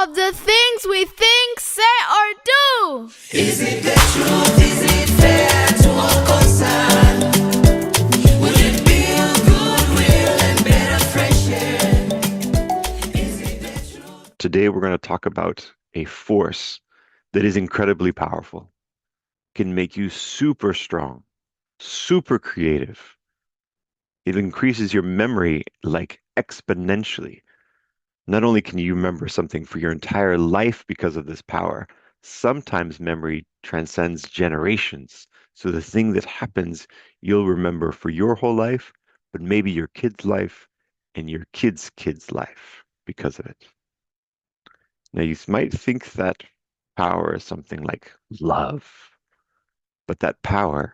of the things we think, say, or do. Is it the truth? Is it fair to all concerned? Will it build goodwill and better friendship? Is it the truth? Today we're going to talk about a force that is incredibly powerful, can make you super strong, super creative. It increases your memory like exponentially. Not only can you remember something for your entire life because of this power, sometimes memory transcends generations. So the thing that happens, you'll remember for your whole life, but maybe your kid's life and your kid's kid's life because of it. Now, you might think that power is something like love, but that power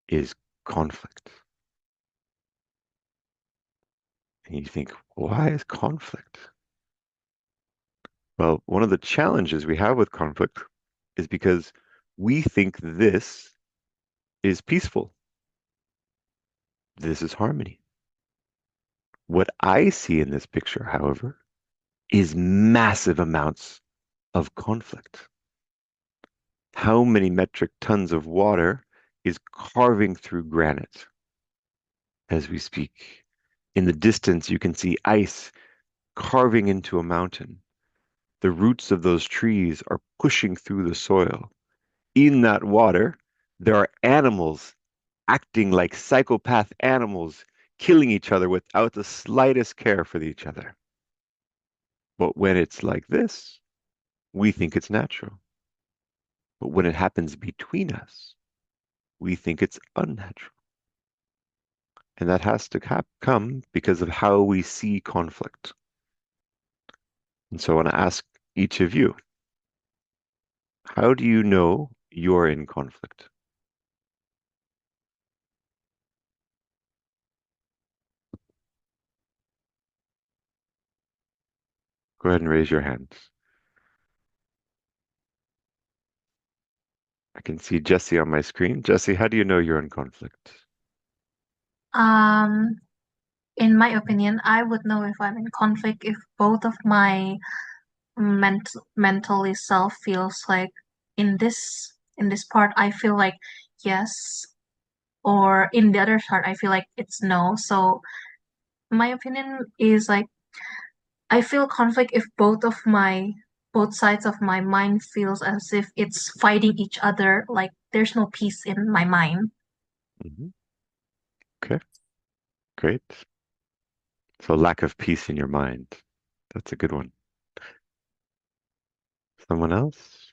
is conflict. And you think, why is conflict? Well, one of the challenges we have with conflict is because we think this is peaceful. This is harmony. What I see in this picture, however, is massive amounts of conflict. How many metric tons of water is carving through granite as we speak? In the distance, you can see ice carving into a mountain. The roots of those trees are pushing through the soil. In that water, there are animals acting like psychopath animals, killing each other without the slightest care for each other. But when it's like this, we think it's natural. But when it happens between us, we think it's unnatural. And that has to come because of how we see conflict. And so I want to ask each of you, how do you know you're in conflict? Go ahead and raise your hands. I can see Jesse on my screen. Jesse, how do you know you're in conflict? Um, in my opinion, I would know if I'm in conflict if both of my mentally self feels like in this part I feel like yes, or in the other part I feel like it's no. So my opinion is like I feel conflict if both sides of my mind feels as if it's fighting each other, like there's no peace in my mind. Mhm. Okay, great. So lack of peace in your mind. That's a good one. Someone else?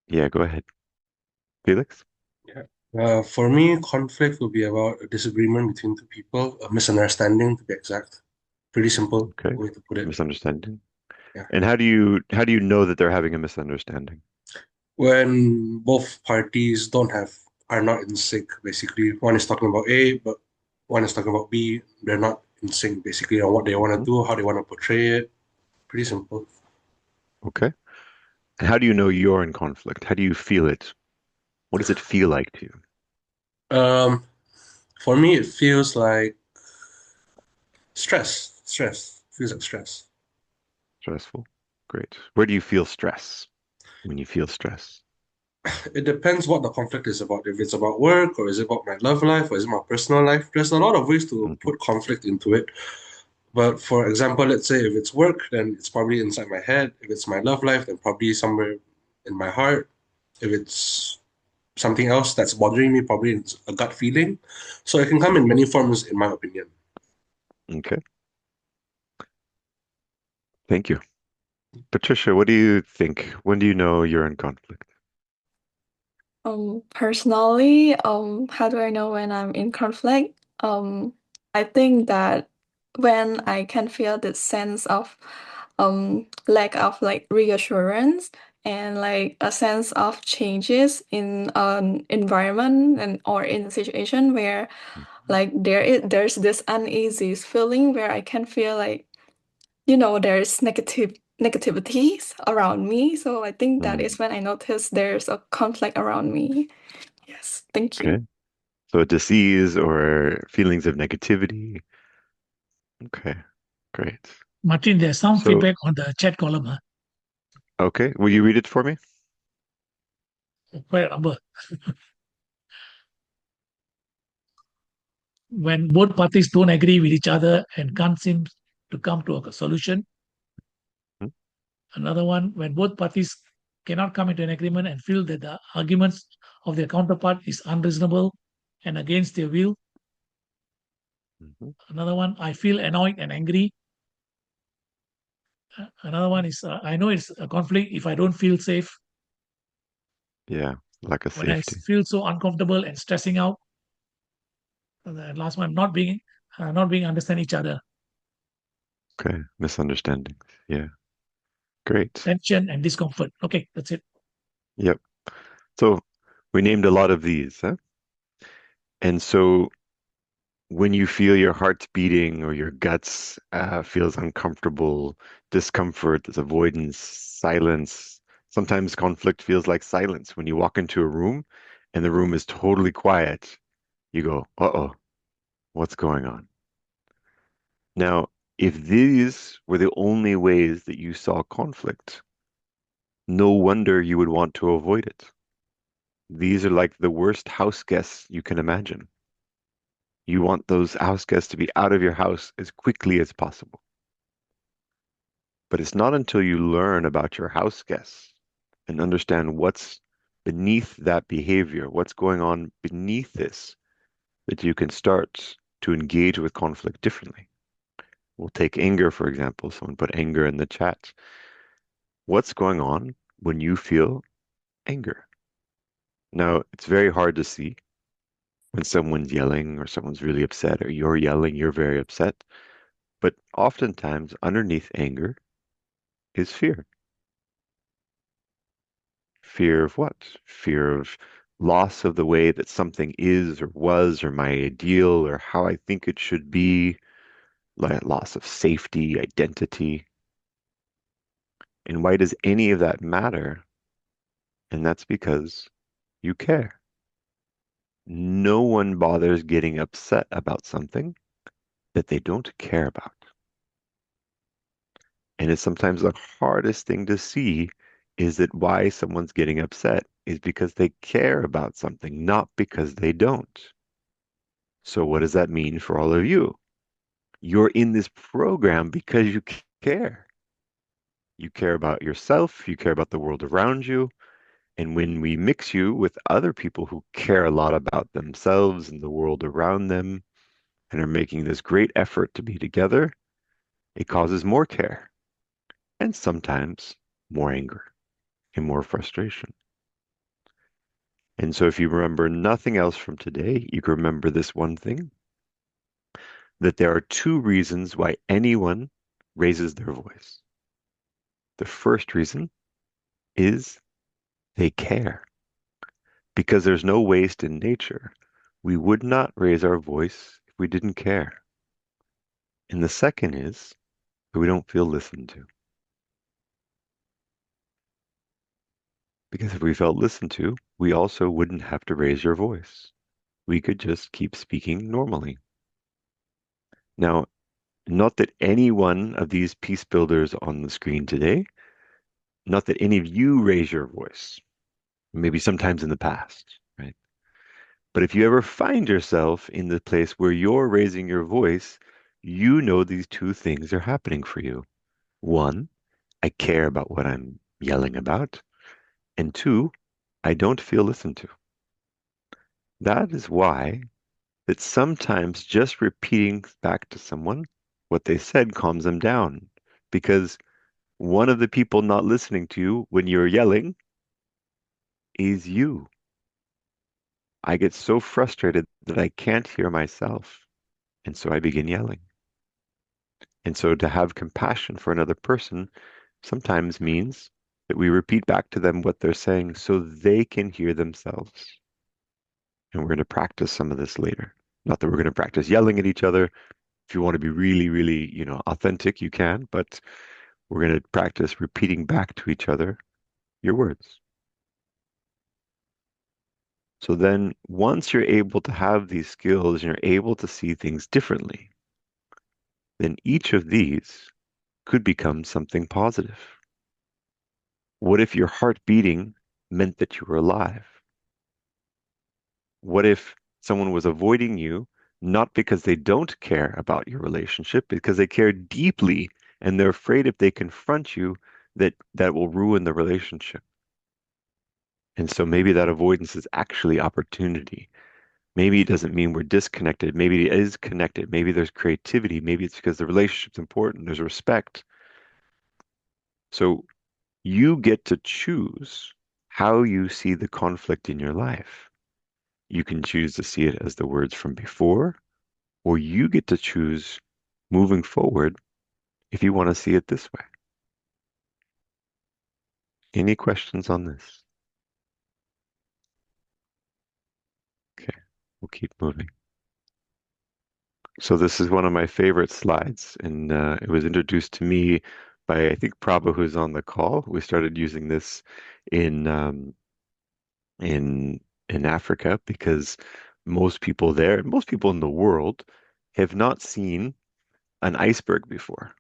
Yeah, go ahead. Felix? Yeah. For me, conflict will be about a disagreement between two people, a misunderstanding to be exact. Pretty simple Okay, way to put it. misunderstanding. Yeah. And how do you know that they're having a misunderstanding? When both parties are not in sync, basically. One is talking about A, but one is talking about B. They're not in sync, basically, on what they want to Mhm. do, how they want to portray it. Pretty simple. Okay. And how do you know you're in conflict? How do you feel it? What does it feel like to you? Um, for me, it feels like stress. Stress. Feels like stress. Stressful? Great. Where do you feel stress when you feel stress? It depends what the conflict is about. If it's about work, or is it about my love life, or is it my personal life? There's a lot of ways to Mhm. put conflict into it. But for example, let's say if it's work, then it's probably inside my head. If it's my love life, then probably somewhere in my heart. If it's something else that's bothering me, probably it's a gut feeling. So it can come in many forms, in my opinion. Okay. Thank you. Patricia, what do you think? When do you know you're in conflict? Personally, how do I know when I'm in conflict? I think that when I can feel this sense of lack of like reassurance and like a sense of changes in an environment and or in a situation where like there's this uneasy feeling where I can feel like there's negativities around me. So I think that Mm, is when I notice there's a conflict around me. Yes, thank you. okay. So a disease or feelings of negativity. Okay, great. Martin, there's some So, feedback on the chat column. Huh? okay, will you read it for me? Quite a number. When both parties don't agree with each other and can't seem to come to a solution. Hmm? Another one, when both parties cannot come into an agreement and feel that the arguments of their counterpart is unreasonable and against their will. Mhm. Another one, I feel annoyed and angry. Another one is, I know it's a conflict if I don't feel safe. Yeah, lack of When I safety. feel so uncomfortable and stressing out. And the last one, not being understand each other. Okay, misunderstandings. Yeah, great. Tension and discomfort. Okay, that's it. Yep. So we named a lot of these, huh? And so when you feel your heart's beating or your guts feels uncomfortable, discomfort, there's avoidance, silence. Sometimes conflict feels like silence. When you walk into a room and the room is totally quiet, you go, uh-oh, what's going on? Now, if these were the only ways that you saw conflict, no wonder you would want to avoid it. These are like the worst house guests you can imagine. You want those house guests to be out of your house as quickly as possible. But it's not until you learn about your house guests and understand what's beneath that behavior, what's going on beneath this, that you can start to engage with conflict differently. We'll take anger, for example. Someone put anger in the chat. What's going on when you feel anger? Now, it's very hard to see when someone's yelling or someone's really upset or you're yelling, you're very upset. But oftentimes, underneath anger is fear. Fear of what? Fear of loss of the way that something is or was or my ideal or how I think it should be, like loss of safety, identity. And why does any of that matter? And that's because you care. No one bothers getting upset about something that they don't care about. And it's sometimes the hardest thing to see is that why someone's getting upset is because they care about something, not because they don't. So what does that mean for all of you? You're in this program because you care. You care about yourself, you care about the world around you. And when we mix you with other people who care a lot about themselves and the world around them and are making this great effort to be together, it causes more care and sometimes more anger and more frustration. And so if you remember nothing else from today, you can remember this one thing, that there are two reasons why anyone raises their voice. The first reason is they care, because there's no waste in nature. We would not raise our voice if we didn't care. And the second is that we don't feel listened to. Because if we felt listened to, we also wouldn't have to raise your voice. We could just keep speaking normally. Now, not that any one of these peace builders on the screen today, not that any of you raise your voice, maybe sometimes in the past, right? But if you ever find yourself in the place where you're raising your voice, you know these two things are happening for you. One, I care about what I'm yelling about. And two, I don't feel listened to. That is why that sometimes just repeating back to someone what they said calms them down. Because one of the people not listening to you when you're yelling is you. I get so frustrated that I can't hear myself. And so I begin yelling. And so to have compassion for another person sometimes means that we repeat back to them what they're saying so they can hear themselves. And we're going to practice some of this later. Not that we're going to practice yelling at each other. If you want to be really, really, authentic, you can, but we're going to practice repeating back to each other your words. So then once you're able to have these skills and you're able to see things differently, then each of these could become something positive? What if your heart beating meant that you were alive? What if someone was avoiding you not because they don't care about your relationship, because they care deeply and they're afraid if they confront you that will ruin the relationship? And so maybe that avoidance is actually opportunity. Maybe it doesn't mean we're disconnected. Maybe it is connected. Maybe there's creativity. Maybe it's because the relationship's important. There's respect. So you get to choose how you see the conflict in your life. You can choose to see it as the words from before, or you get to choose moving forward if you want to see it this way. Any questions on this? Okay, we'll keep moving. So this is one of my favorite slides, and it was introduced to me by, I think, Prabhu, who's on the call. We started using this in in in Africa because most people there, most people in the world, have not seen an iceberg before.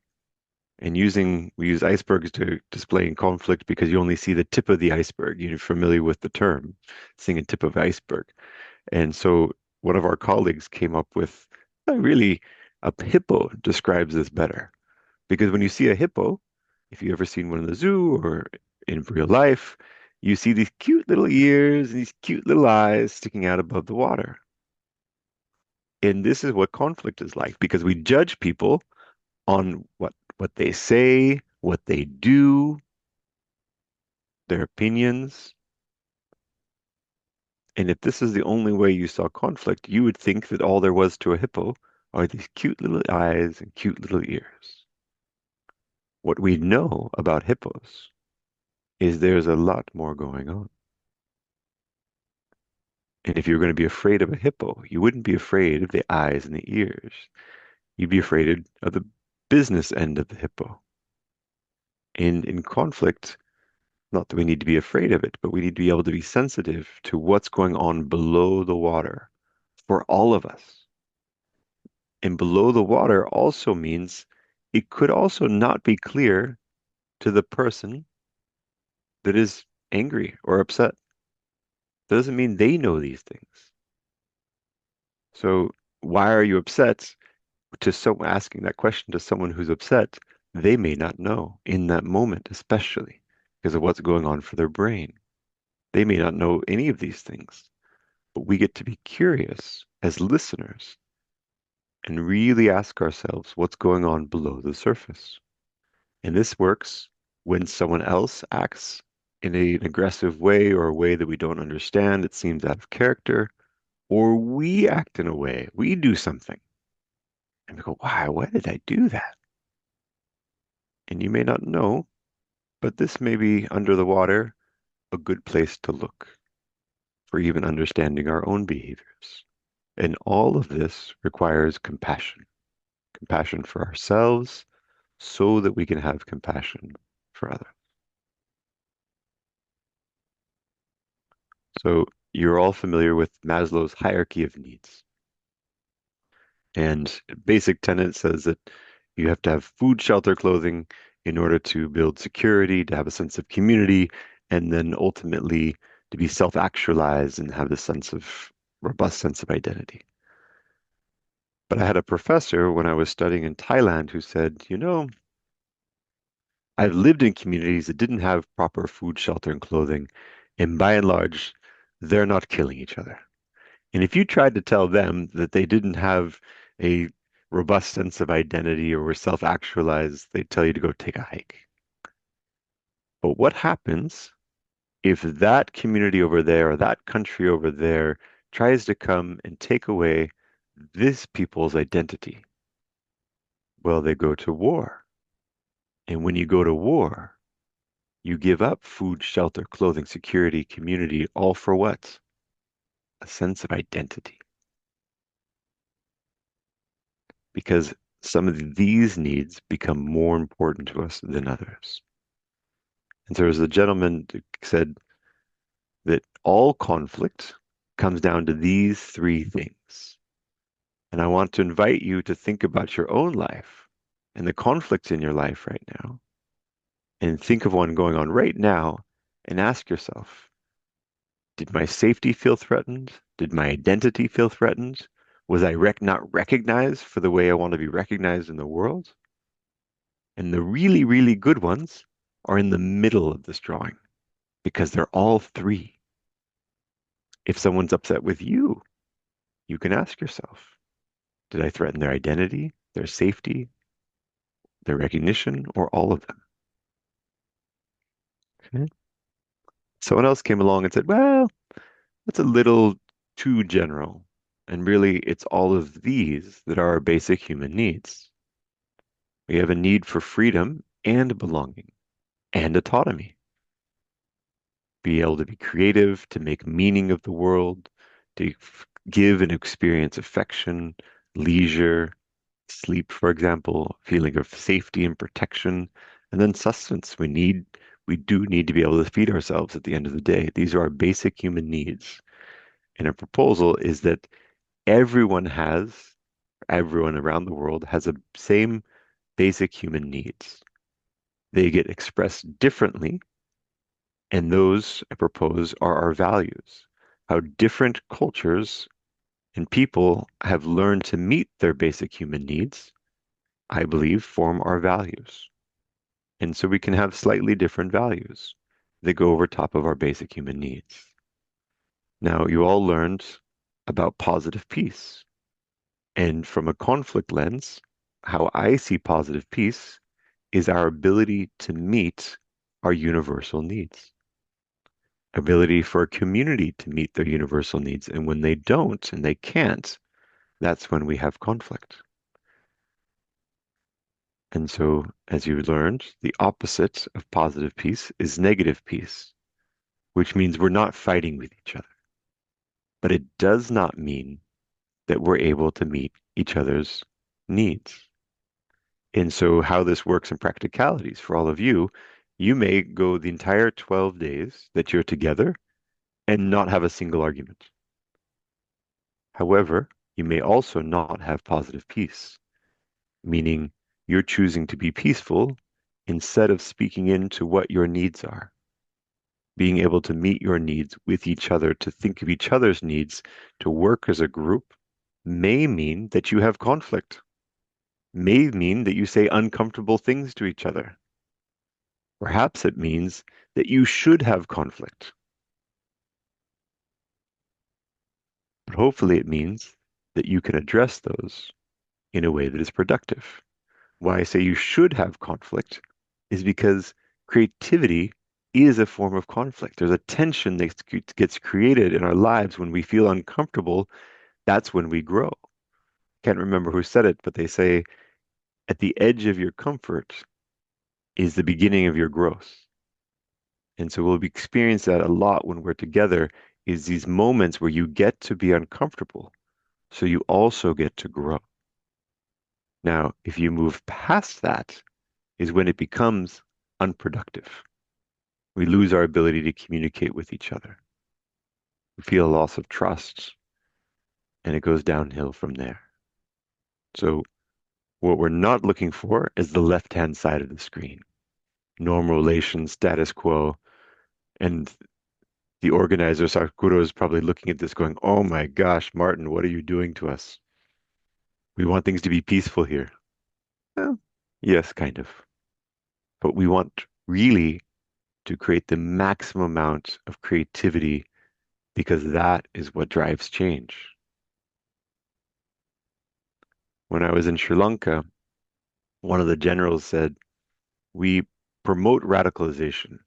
And we use icebergs to display conflict because you only see the tip of the iceberg. You're familiar with the term, seeing a tip of iceberg. And so one of our colleagues came up with a hippo describes this better. Because when you see a hippo, if you've ever seen one in the zoo or in real life, you see these cute little ears and these cute little eyes sticking out above the water. And this is what conflict is like because we judge people on what they say, what they do, their opinions. And if this is the only way you saw conflict, you would think that all there was to a hippo are these cute little eyes and cute little ears. What we know about hippos is there's a lot more going on. And if you're going to be afraid of a hippo, you wouldn't be afraid of the eyes and the ears. You'd be afraid of the business end of the hippo. And in conflict, not that we need to be afraid of it, but we need to be able to be sensitive to what's going on below the water for all of us. And below the water also means it could also not be clear to the person that is angry or upset. Doesn't mean they know these things. So why are you upset? To someone asking that question to someone who's upset, they may not know in that moment, especially because of what's going on for their brain. They may not know any of these things, but we get to be curious as listeners and really ask ourselves what's going on below the surface. And this works when someone else acts in an aggressive way or a way that we don't understand, it seems out of character, or we act in a way, we do something. And we go, why did I do that? And you may not know, but this may be under the water a good place to look for even understanding our own behaviors. And all of this requires compassion, compassion for ourselves so that we can have compassion for others. So you're all familiar with Maslow's hierarchy of needs. And basic tenet says that you have to have food, shelter, clothing in order to build security, to have a sense of community, and then ultimately to be self-actualized and have this robust sense of identity. But I had a professor when I was studying in Thailand who said, I've lived in communities that didn't have proper food, shelter, and clothing, and by and large, they're not killing each other. And if you tried to tell them that they didn't have a robust sense of identity or were self-actualized, they'd tell you to go take a hike. But what happens if that community over there or that country over there tries to come and take away this people's identity? Well, they go to war. And when you go to war, you give up food, shelter, clothing, security, community, all for what? A sense of identity. Because some of these needs become more important to us than others. And so there's a gentleman who said that all conflict comes down to these three things. And I want to invite you to think about your own life. and the conflicts in your life right now, and think of one going on right now, and ask yourself, did my safety feel threatened? Did my identity feel threatened? Was I not recognized for the way I want to be recognized in the world? And the really, really good ones are in the middle of this drawing because they're all three. If someone's upset with you, you can ask yourself, did I threaten their identity, their safety, their recognition, or all of them? Okay. Someone else came along and said, well, that's a little too general. And really, it's all of these that are our basic human needs. We have a need for freedom and belonging and autonomy. Be able to be creative, to make meaning of the world, to give and experience affection, leisure, sleep, for example, feeling of safety and protection, and then sustenance. We do need to be able to feed ourselves at the end of the day. These are our basic human needs. And a proposal is that everyone around the world has the same basic human needs. They get expressed differently, and those I propose are our values. How different cultures and people have learned to meet their basic human needs, I believe, form our values. And so we can have slightly different values that go over top of our basic human needs. Now, you all learned about positive peace. And from a conflict lens, how I see positive peace is our ability to meet our universal needs, ability for a community to meet their universal needs. And when they don't and they can't, that's when we have conflict. And so, as you learned, the opposite of positive peace is negative peace, which means we're not fighting with each other. But it does not mean that we're able to meet each other's needs. And so, how this works in practicalities for all of you, you may go the entire 12 days that you're together and not have a single argument. However, you may also not have positive peace, meaning you're choosing to be peaceful instead of speaking into what your needs are. Being able to meet your needs with each other, to think of each other's needs, to work as a group may mean that you have conflict, may mean that you say uncomfortable things to each other. Perhaps it means that you should have conflict. But hopefully it means that you can address those in a way that is productive. Why I say you should have conflict is because creativity is a form of conflict. There's a tension that gets created in our lives when we feel uncomfortable. That's when we grow. Can't remember who said it, but they say at the edge of your comfort is the beginning of your growth. And so we'll experience that a lot when we're together, is these moments where you get to be uncomfortable, so you also get to grow. Now, if you move past that, is when it becomes unproductive. We lose our ability to communicate with each other. We feel a loss of trust, and it goes downhill from there. So what we're not looking for is the left-hand side of the screen. Normal relations, status quo, and the organizer, Sakura, is probably looking at this going, oh my gosh, Martin, what are you doing to us? We want things to be peaceful here. Well, yes, kind of. But we want really to create the maximum amount of creativity because that is what drives change. When I was in Sri Lanka, one of the generals said, we promote radicalization.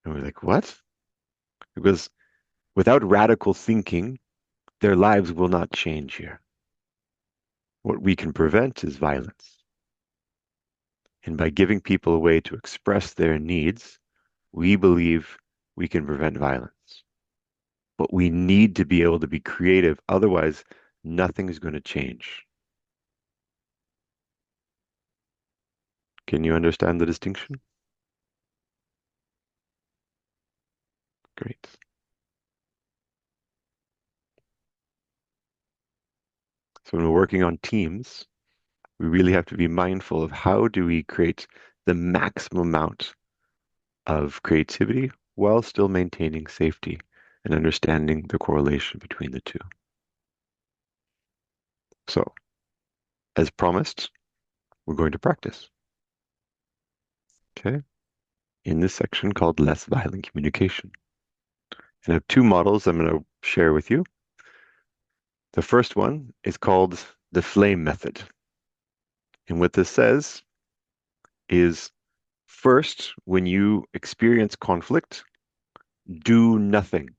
And we're like, what? Because without radical thinking, their lives will not change here. What we can prevent is violence. And by giving people a way to express their needs, we believe we can prevent violence. But we need to be able to be creative. Otherwise, nothing's going to change. Can you understand the distinction? Great. So when we're working on teams, We really have to be mindful of how do we create the maximum amount of creativity while still maintaining safety and understanding the correlation between the two. So, as promised, we're going to practice. Okay? In this section called Less Violent Communication. And I have two models I'm going to share with you. The first one is called the flame method. And what this says is first, when you experience conflict, do nothing.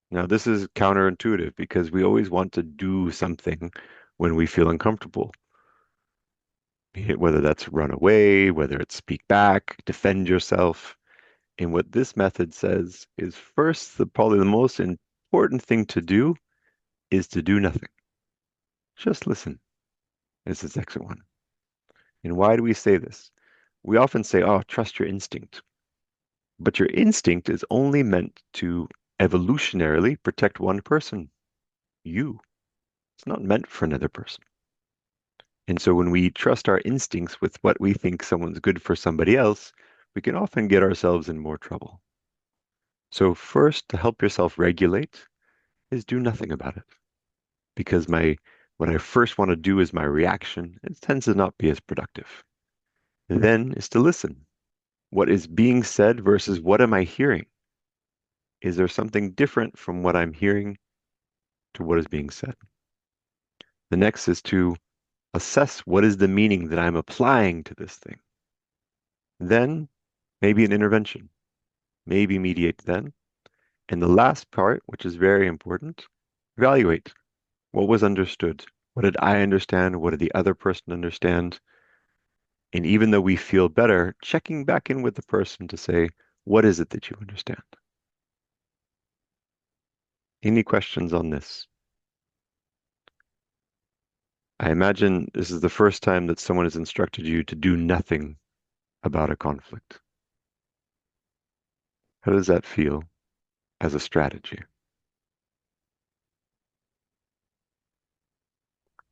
Now, this is counterintuitive because we always want to do something when we feel uncomfortable. Whether that's run away, whether it's speak back, defend yourself. And what this method says is first, probably the most important thing to do is to do nothing. Just listen. This is section one. And why do we say this? We often say, oh, trust your instinct. But your instinct is only meant to evolutionarily protect one person, you. It's not meant for another person. And so when we trust our instincts with what we think someone's good for somebody else, we can often get ourselves in more trouble. So first, to help yourself regulate is do nothing about it. Because what I first want to do is my reaction. It tends to not be as productive. Then is to listen. What is being said versus what am I hearing? Is there something different from what I'm hearing to what is being said? The next is to assess what is the meaning that I'm applying to this thing. Then maybe an intervention, maybe mediate then. And the last part, which is very important, evaluate what was understood. What did I understand? What did the other person understand? And even though we feel better, checking back in with the person to say, what is it that you understand? Any questions on this? I imagine this is the first time that someone has instructed you to do nothing about a conflict. How does that feel as a strategy?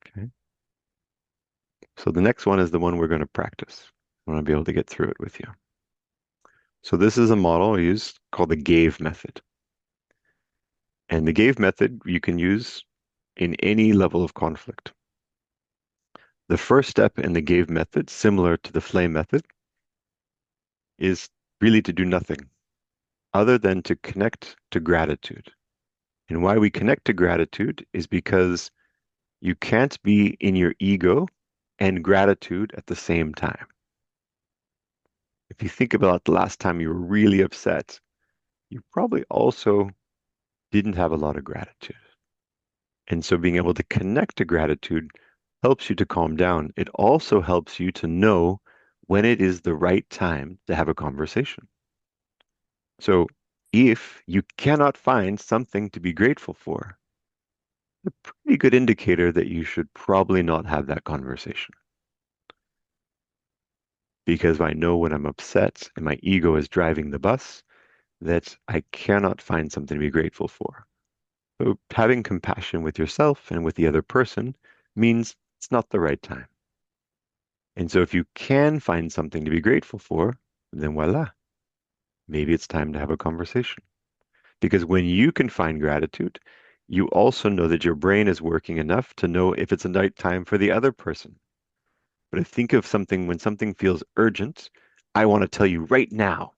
Okay. So the next one is the one we're going to practice. I want to be able to get through it with you. So this is a model I use called the GAVE method. And the GAVE method you can use in any level of conflict. The first step in the GAVE method, similar to the flame method, is really to do nothing other than to connect to gratitude. And why we connect to gratitude is because you can't be in your ego and gratitude at the same time. If you think about the last time you were really upset, you probably also didn't have a lot of gratitude. And so being able to connect to gratitude helps you to calm down. It also helps you to know when it is the right time to have a conversation. So if you cannot find something to be grateful for, a pretty good indicator that you should probably not have that conversation. Because I know when I'm upset and my ego is driving the bus, that I cannot find something to be grateful for. So having compassion with yourself and with the other person means it's not the right time. And so if you can find something to be grateful for, then voila, maybe it's time to have a conversation. Because when you can find gratitude, you also know that your brain is working enough to know if it's a right time for the other person. But I think of something when something feels urgent, I want to tell you right now.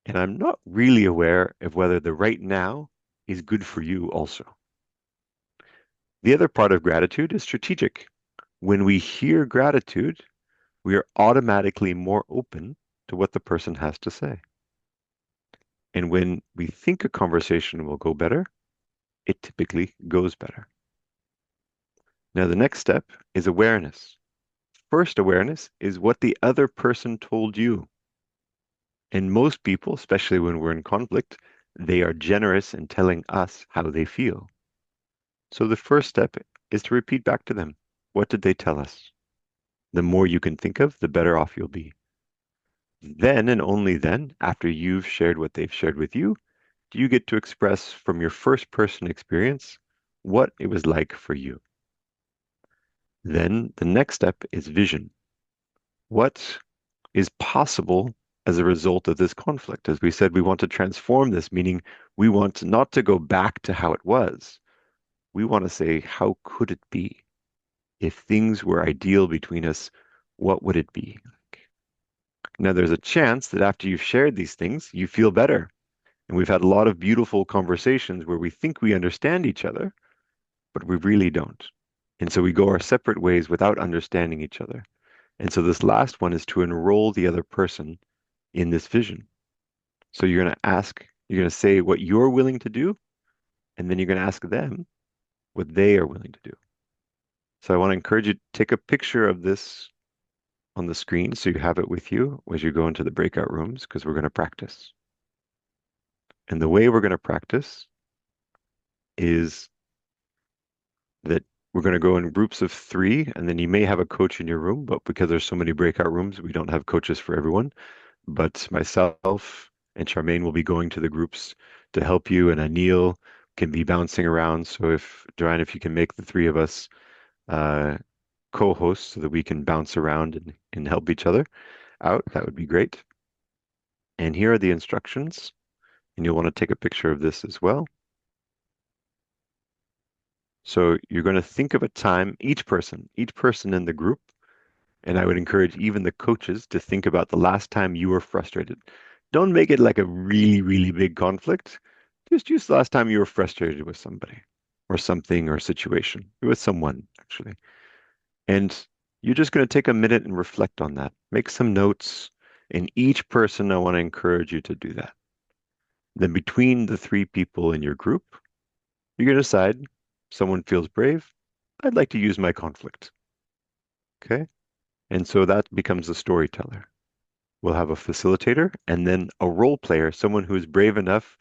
And I'm not really aware of whether the right now is good for you also. The other part of gratitude is strategic. When we hear gratitude, we are automatically more open to what the person has to say. And when we think a conversation will go better, it typically goes better. Now, the next step is awareness. First awareness is what the other person told you. And most people, especially when we're in conflict, they are generous in telling us how they feel. So the first step is to repeat back to them. What did they tell us? The more you can think of, the better off you'll be. Then and only then, after you've shared what they've shared with you, do you get to express from your first person experience what it was like for you. Then the next step is vision. What is possible as a result of this conflict? As we said, we want to transform this, meaning we want not to go back to how it was. We want to say, how could it be? If things were ideal between us, what would it be? Now, there's a chance that after you've shared these things, you feel better. And we've had a lot of beautiful conversations where we think we understand each other, but we really don't. And so we go our separate ways without understanding each other. And so this last one is to enroll the other person in this vision. So you're going to ask, you're going to say what you're willing to do, and then you're going to ask them what they are willing to do. So I want to encourage you to take a picture of this on the screen so you have it with you as you go into the breakout rooms, because we're going to practice. And the way we're going to practice is that we're going to go in groups of 3, and then you may have a coach in your room, but because there's so many breakout rooms, we don't have coaches for everyone. But myself and Charmaine will be going to the groups to help you, and Anil can be bouncing around. So if, Joanne, if you can make the 3 of us co-hosts so that we can bounce around and help each other out, that would be great. And here are the instructions, and you'll want to take a picture of this as well. So you're going to think of a time, each person in the group, and I would encourage even the coaches to think about the last time you were frustrated. Don't make it like a really, really big conflict. Just use the last time you were frustrated with somebody or something or situation, with someone, actually. And you're just going to take a minute and reflect on that. Make some notes. In each person, I want to encourage you to do that. Then between the 3 people in your group, you're going to decide, someone feels brave, I'd like to use my conflict. Okay? And so that becomes a storyteller. We'll have a facilitator and then a role player, someone who is brave enough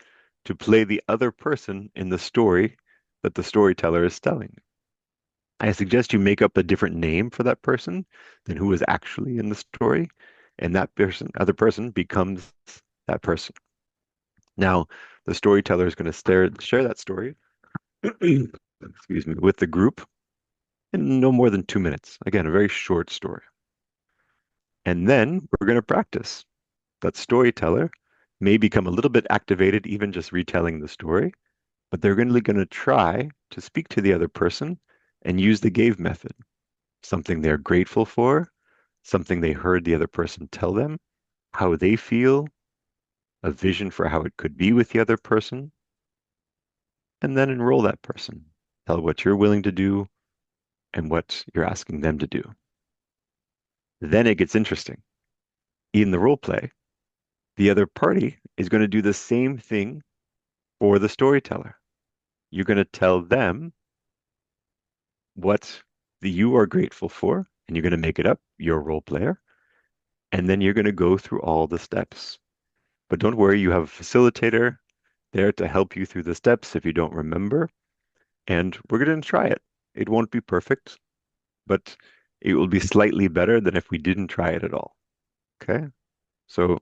to play the other person in the story that the storyteller is telling. I suggest you make up a different name for that person than who is actually in the story, and that person, other person, becomes that person. Now, the storyteller is going to share that story, excuse me, with the group in no more than 2 minutes. Again, a very short story. And then we're going to practice. That storyteller may become a little bit activated, even just retelling the story, but they're really going to try to speak to the other person and use the GAVE method, something they're grateful for, something they heard the other person tell them, how they feel, a vision for how it could be with the other person, and then enroll that person. Tell what you're willing to do and what you're asking them to do. Then it gets interesting. In the role play, the other party is going to do the same thing for the storyteller. You're going to tell them what you are grateful for, and you're going to make it up, your role player, and then you're going to go through all the steps. But don't worry, you have a facilitator there to help you through the steps if you don't remember, and we're going to try it. It won't be perfect, but it will be slightly better than if we didn't try it at all. Okay? So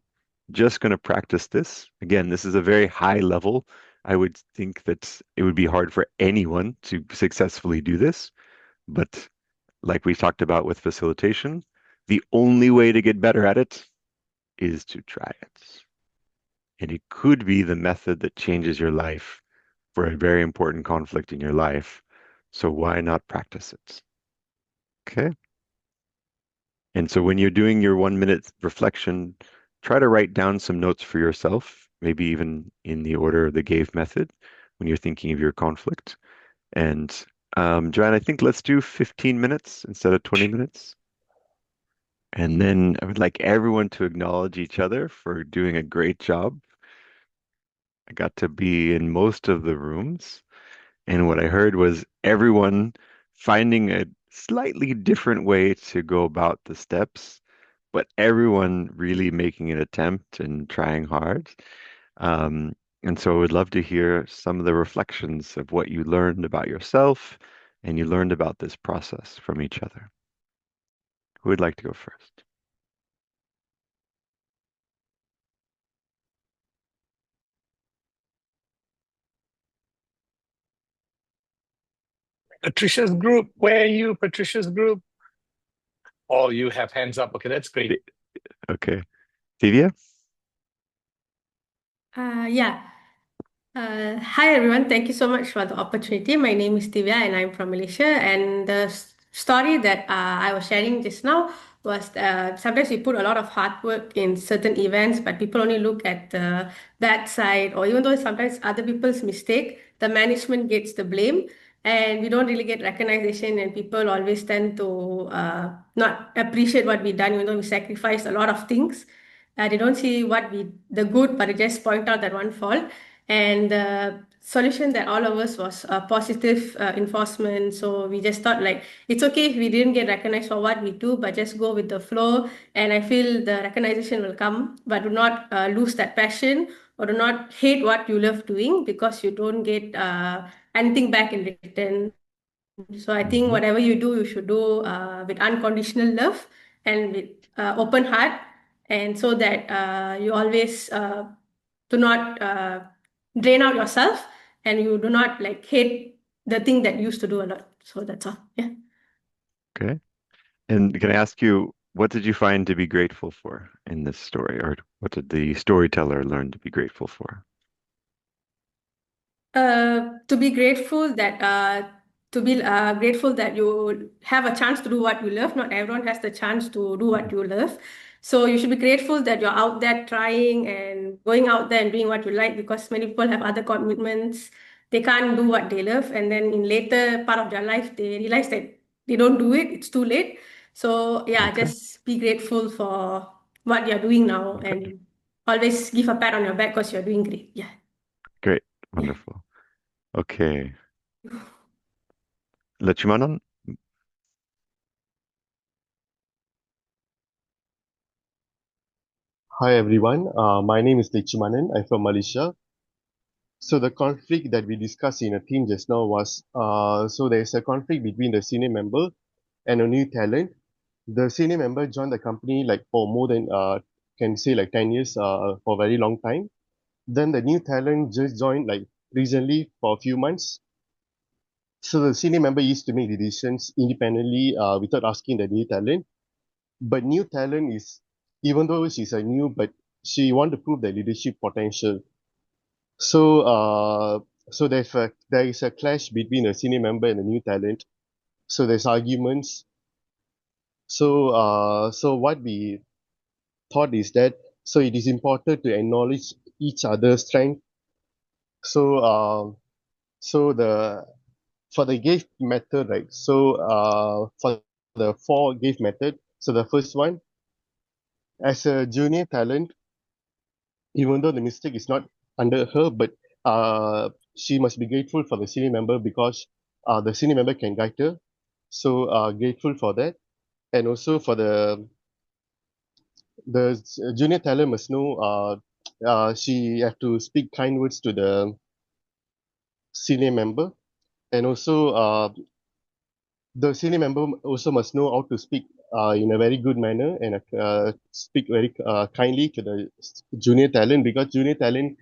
just going to practice this. Again, this is a very high level. I would think that it would be hard for anyone to successfully do this, but like we talked about with facilitation, the only way to get better at it is to try it. And it could be the method that changes your life for a very important conflict in your life. So why not practice it? Okay. And so when you're doing your 1 minute reflection, try to write down some notes for yourself, maybe even in the order of the GAVE method when you're thinking of your conflict. And Joanne, I think let's do 15 minutes instead of 20 minutes. And then I would like everyone to acknowledge each other for doing a great job. I got to be in most of the rooms, and what I heard was everyone finding a slightly different way to go about the steps, but everyone really making an attempt and trying hard. And so I would love to hear some of the reflections of what you learned about yourself and you learned about this process from each other. Who would like to go first? Patricia's group. Where are you, Patricia's group? Oh, you have hands up. Okay, that's great. Okay. Divya? Yeah. Hi everyone, thank you so much for the opportunity. My name is Divya and I'm from Malaysia. And the story that I was sharing just now was sometimes we put a lot of hard work in certain events, but people only look at the bad side, or even though sometimes other people's mistake, the management gets the blame. And we don't really get recognition, and people always tend to not appreciate what we done, even though we sacrificed a lot of things. They don't see the good, but they just point out that one fault. And the solution that all of us was positive enforcement. So we just thought like it's okay if we didn't get recognized for what we do, but just go with the flow. And I feel the recognition will come, but do not lose that passion, or do not hate what you love doing because you don't get anything back in return. So I think whatever you do, you should do with unconditional love and with open heart, and so that you always do not drain out yourself, and you do not like hate the thing that you used to do a lot. So that's all. Yeah. Okay. And can I ask you, what did you find to be grateful for in this story, or what did the storyteller learn to be grateful for? To be grateful that grateful that you have a chance to do what you love. Not everyone has the chance to do what you love. So you should be grateful that you're out there trying and going out there and doing what you like, because many people have other commitments. They can't do what they love. And then in later part of their life, they realize that they don't do it. It's too late. So yeah, Okay. just be grateful for what you're doing now, Okay. and always give a pat on your back because you're doing great. Yeah. Great. Yeah. Wonderful. Okay. Lechumanon? Hi everyone, my name is Lechumanan. I'm from Malaysia. So the conflict that we discussed in a team just now was, so there's a conflict between the senior member and a new talent. The senior member joined the company like for more than, can say like 10 years, for a very long time. Then the new talent just joined like recently for a few months. So the senior member used to make decisions independently, without asking the new talent. But new talent is, even though she's a new, but she want to prove the leadership potential. So, there is a clash between the senior member and the new talent. So there's arguments. So what we thought is that, so it is important to acknowledge each other's strength. So, so the for the gift method, right? So, for the four gift method. So the first one, as a junior talent, even though the mistake is not under her, but she must be grateful for the senior member because the senior member can guide her. So grateful for that, and also for the junior talent must know she have to speak kind words to the senior member, and also the senior member also must know how to speak in a very good manner and speak very kindly to the junior talent, because junior talent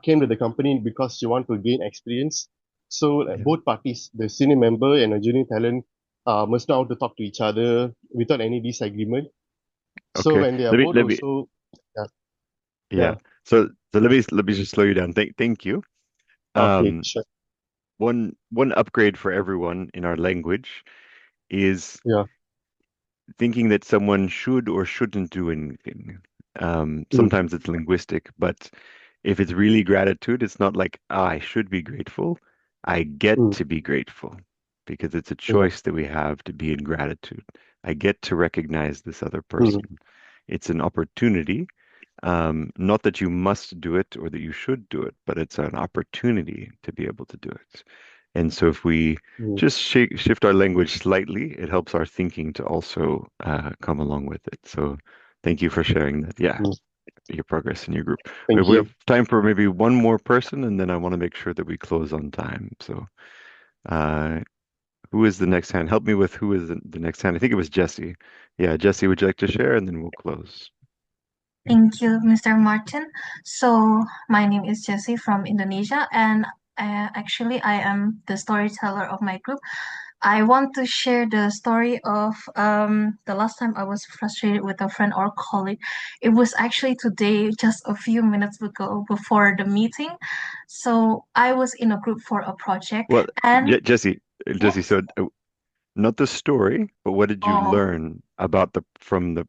came to the company because she want to gain experience. So Yeah. both parties, the senior member and the junior talent, must know how to talk to each other without any disagreement. So Okay. when they are Let me both let me also, yeah, yeah. yeah, So let me just slow you down. Thank you. okay, Um, sure, one upgrade for everyone in our language is yeah, thinking that someone should or shouldn't do anything. mm, Sometimes it's linguistic, but if it's really gratitude, it's not like, I should be grateful. I get mm, to be grateful because it's a yeah, choice that we have to be in gratitude. I get to recognize this other mm, person. It's an opportunity. Not that you must do it or that you should do it, but it's an opportunity to be able to do it. And so if we mm, just shift our language slightly, it helps our thinking to also come along with it. So thank you for sharing that. Yeah, mm. your progress in your group. Thank We you. have time for maybe one more person, and then I want to make sure that we close on time. So uh, who is the next hand? Help me with who is the next hand. I think it was Jesse. Yeah, Jesse, would you like to share? And then we'll close. Thank you, Mr. Martin. So, my name is Jessie from Indonesia, and Actually, I am the storyteller of my group. I want to share the story of the last time I was frustrated with a friend or colleague. It was actually today, just a few minutes ago before the meeting. So I was in a group for a project, Well, and Jesse, yes, so not the story, but what did you oh, learn about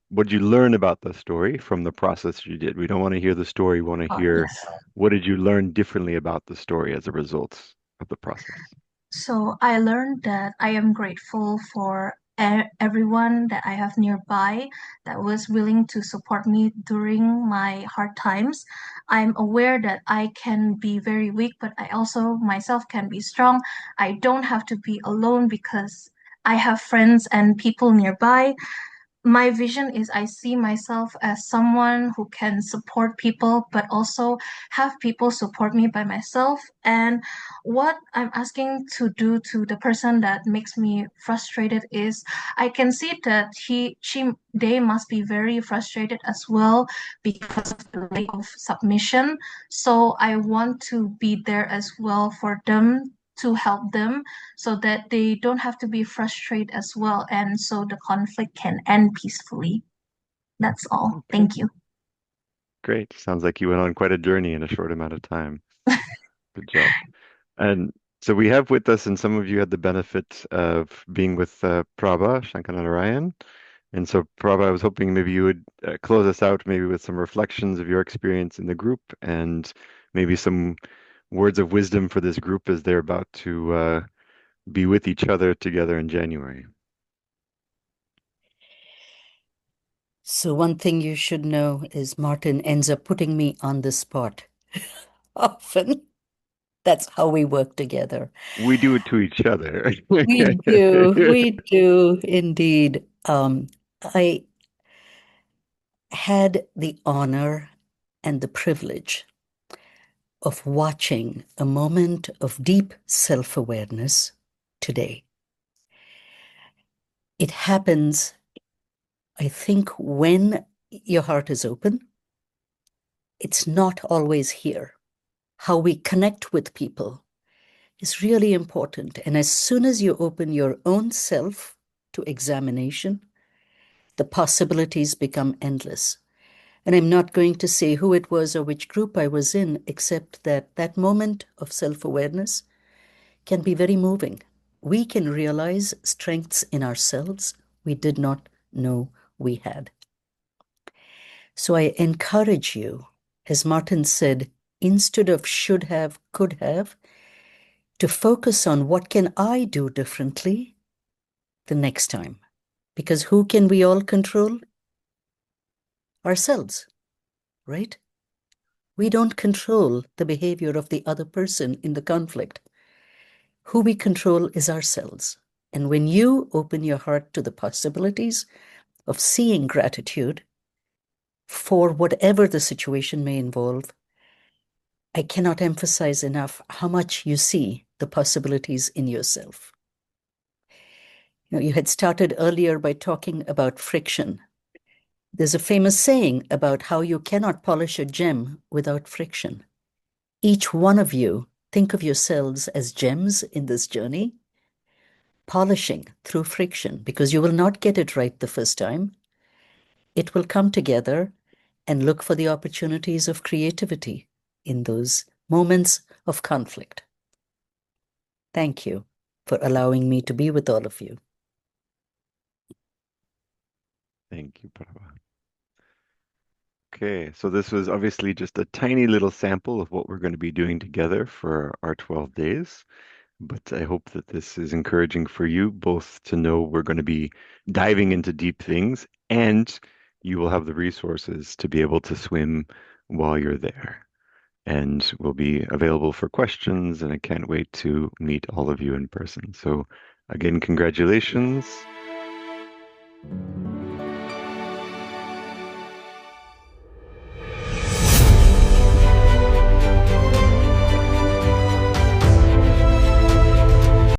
what did you learn about the story from the process you did? We don't want to hear the story, we want to hear yes. what did you learn differently about the story as a result of the process? So I learned that I am grateful for everyone that I have nearby that was willing to support me during my hard times. I'm aware that I can be very weak, but I also myself can be strong. I don't have to be alone because I have friends and people nearby. My vision is I see myself as someone who can support people, but also have people support me by myself. And what I'm asking to do to the person that makes me frustrated is I can see that they must be very frustrated as well because of the lack of submission. So I want to be there as well for them to help them so that they don't have to be frustrated as well, and so the conflict can end peacefully. That's all. Okay, Thank you. great. Sounds like you went on quite a journey in a short amount of time. Good job. And so we have with us, and some of you had the benefit of being with Prabha Shankanarayan. And so, Prabha, I was hoping maybe you would close us out maybe with some reflections of your experience in the group and maybe some words of wisdom for this group as they're about to be with each other together in January. So one thing you should know is Martin ends up putting me on the spot often. That's how we work together. We do it to each other. We do indeed. I had the honor and the privilege of watching a moment of deep self-awareness today. It happens, I think, when your heart is open. It's not always here. How we connect with people is really important. And as soon as you open your own self to examination, the possibilities become endless. And I'm not going to say who it was or which group I was in, except that that moment of self-awareness can be very moving. We can realize strengths in ourselves we did not know we had. So I encourage you, as Martin said, instead of should have, could have, to focus on what can I do differently the next time. Because who can we all control? Ourselves, right? We don't control the behavior of the other person in the conflict. Who we control is ourselves. And when you open your heart to the possibilities of seeing gratitude for whatever the situation may involve, I cannot emphasize enough how much you see the possibilities in yourself. You had started earlier by talking about friction. There's a famous saying about how you cannot polish a gem without friction. Each one of you, think of yourselves as gems in this journey, polishing through friction, because you will not get it right the first time. It will come together, and look for the opportunities of creativity in those moments of conflict. Thank you for allowing me to be with all of you. Thank you, Prabha. Okay, so this was obviously just a tiny little sample of what we're going to be doing together for our 12 days. But I hope that this is encouraging for you both to know we're going to be diving into deep things, and you will have the resources to be able to swim while you're there. And we'll be available for questions, and I can't wait to meet all of you in person. So again, congratulations.